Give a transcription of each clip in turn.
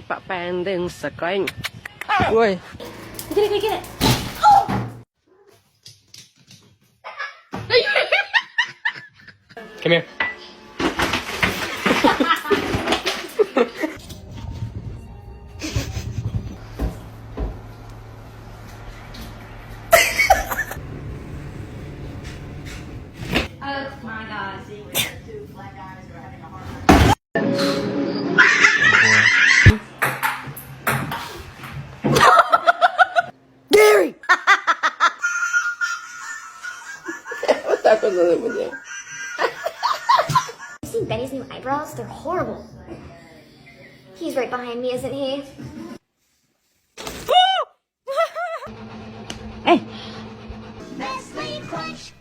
Pak Pending Sekoin. Ui. Get it. Oh! Come here. Oh my God. See, we have two black guys who are having a hard time. Gary! Questa cosa devo dire. You seen Benny's new eyebrows? They're horrible. He's right behind me, isn't he? Hey! Nestle Crunch.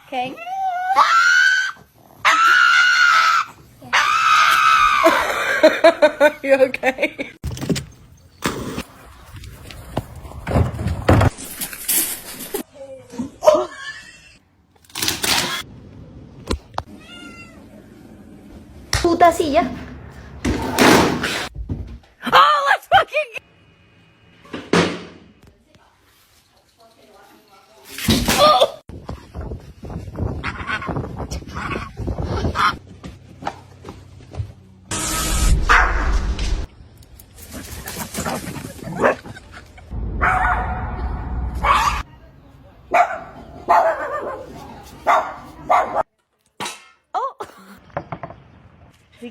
Okay. You okay? Puta silla. Oh, let's fucking.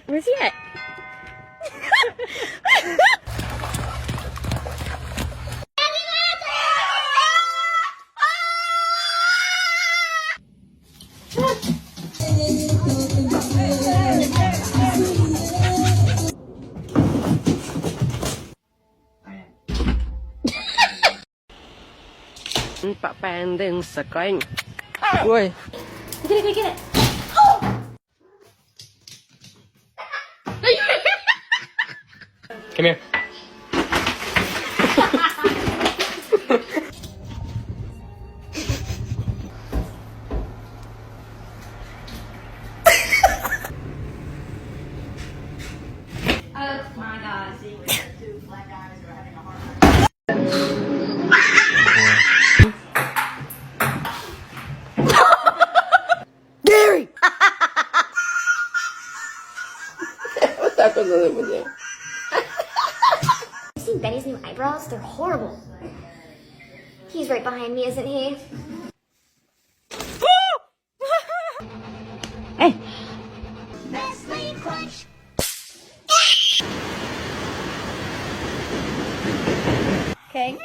Where's he at? Pak Pending Sekoin. Ui. Get it. Come here. Oh my God. See, we have two black guys who are having a hard time. Gary! Questa cosa devo dire. You seen Benny's new eyebrows? They're horrible. He's right behind me, isn't he? Hey! Nestle Crunch. Okay.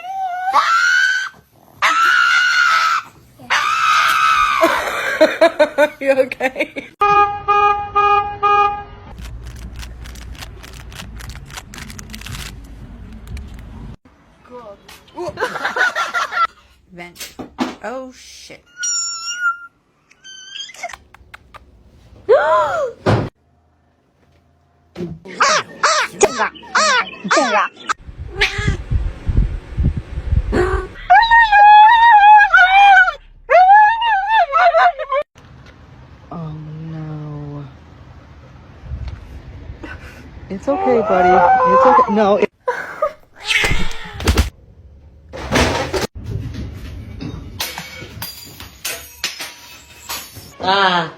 You okay? Cool. Vent. Oh shit. Oh no. It's okay, buddy. It's okay. No. Ah.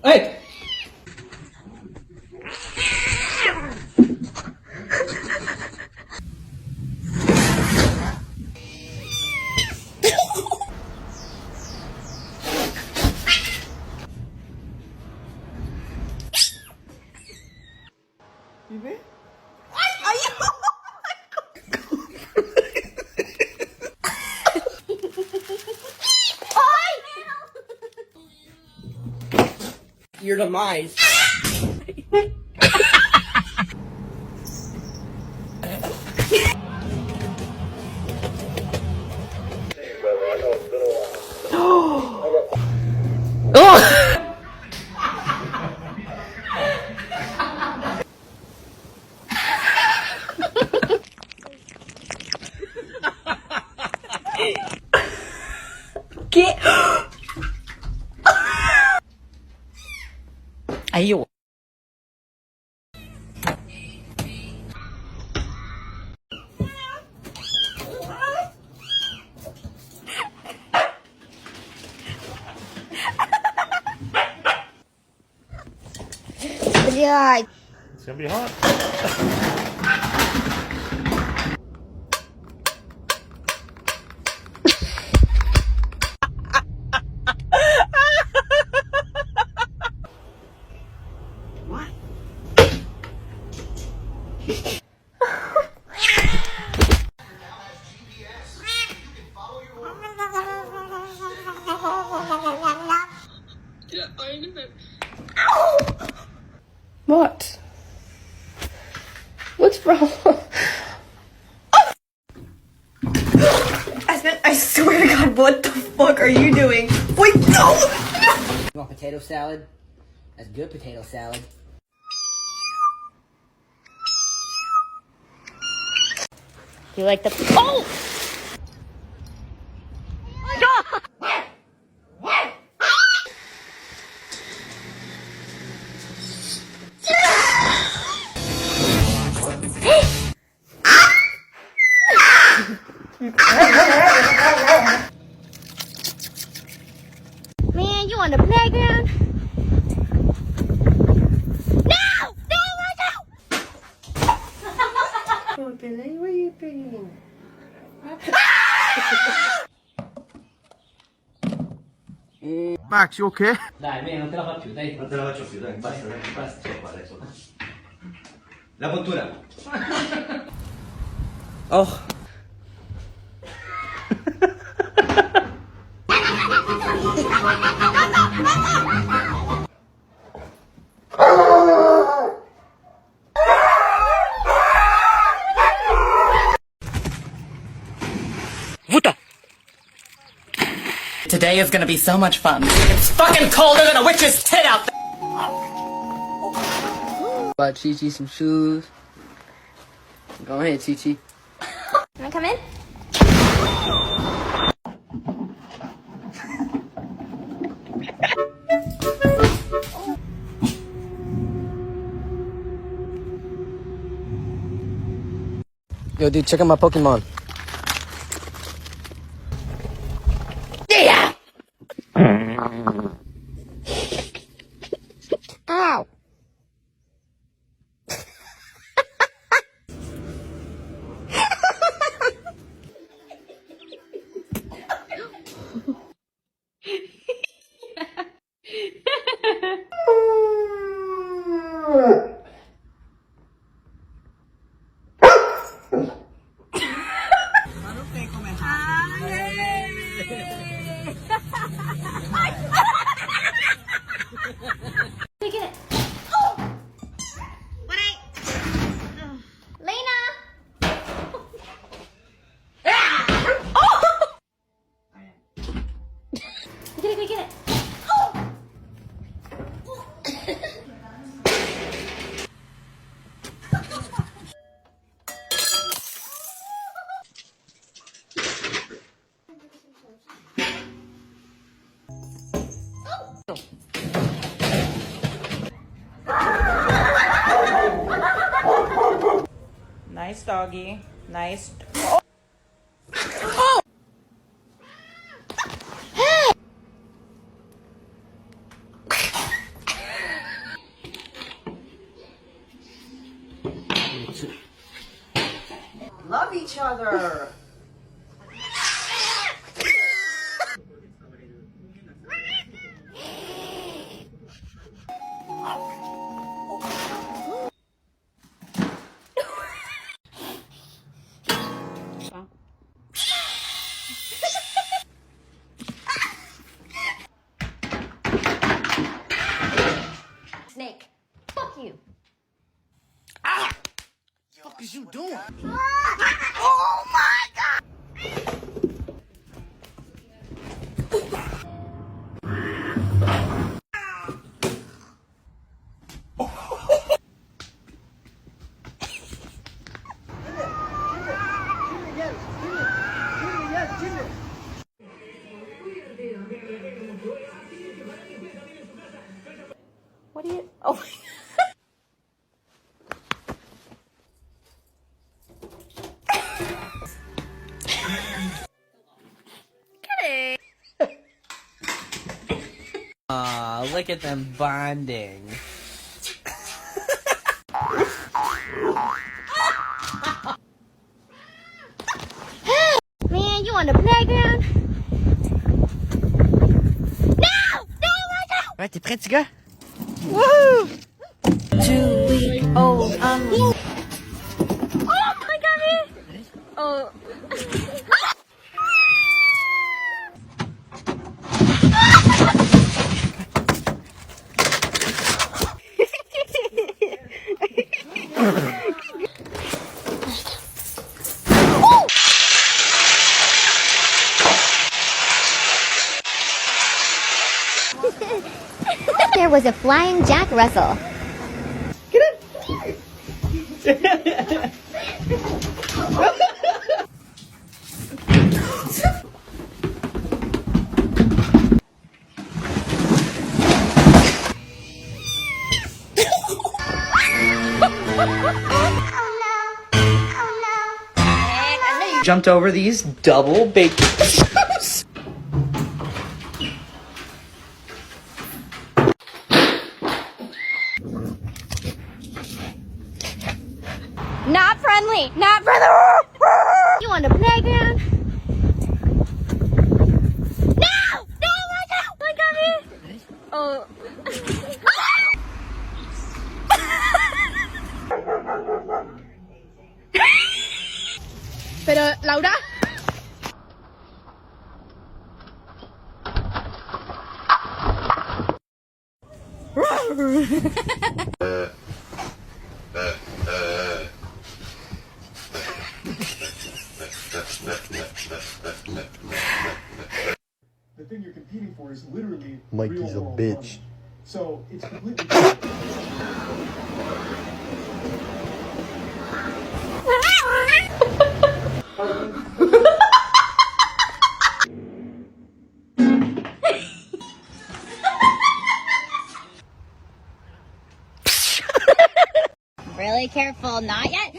Hey! Your demise. Well, I know it's been a while. Oh! ¿Qué? Ay, yo. Блядь. It's gonna be hot. What? What's wrong? I swear to God, what the fuck are you doing? Wait, no! You want potato salad? That's good potato salad. Do you like the? Oh! Man, you on the playground? No! No, Max, you okay? Dai, non te la faccio, dai. Non te la faccio più, dai, basta, basta, c'è qua adesso. La puntura. Oh. Today is gonna be so much fun. It's fucking colder than a witch's tit out there! Buy Chi-Chi some shoes. Go ahead, Chi-Chi. Wanna come in? Yo, dude, check out my Pokemon. Ow. Get it. Oh! What Lena! Oh! Get it, get it. Oh! Nice doggy. Nice. Love each other. Snake. Fuck you. What is you doing? Oh my God! Oh my Aw, look at them bonding. Man, you on the playground? No! No, Ouais, t'es prêt, petit gars? Woohoo! 2-week-old, Oh, my God! Oh. There was a flying Jack Russell. Jumped over these double baked potatoes. Not friendly! Not friendly! You on the playground? No! No, my God! My God! Oh. Pero, Laura. The thing you're competing for is literally Mikey's real a world bitch. money. So it's completely. Really careful, not yet.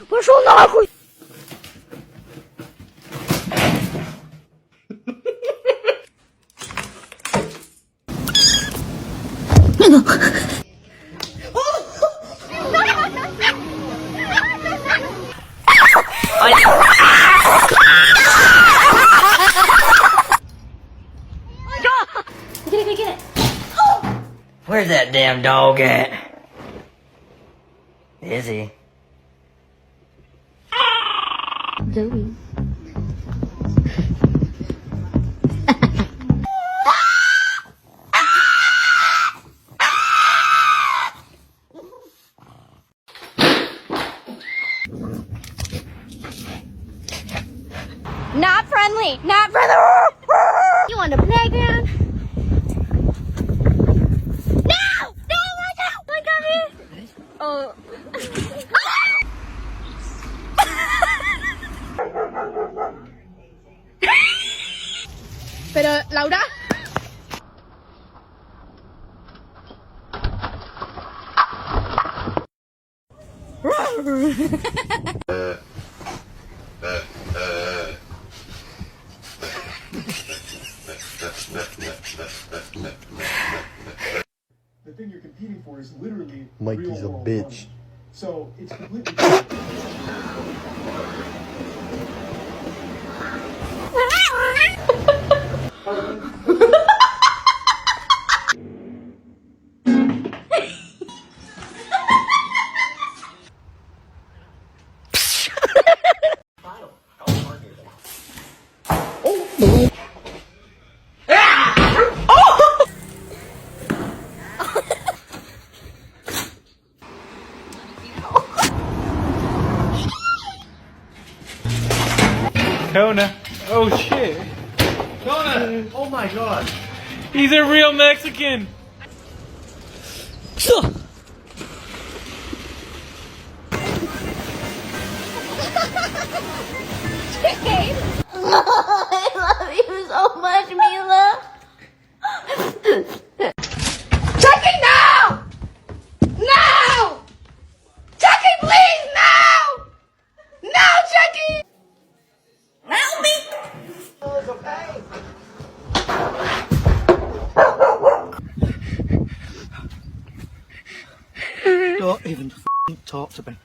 Пошел нахуй! Get it. Where's that damn dog at? Is he? Zoe. Not friendly! Not friendly! You on the playground? No! No, my God! My God! Oh. Pero, Laura. The thing you're competing for is literally Mikey's real a world bitch. money. So it's completely. Kona. Oh shit. Kona! Oh my god. He's a real Mexican. I love you so much, Mila. Chucky, no! No! Chucky, please, no! No, Chucky! Help me! Don't even talk to me.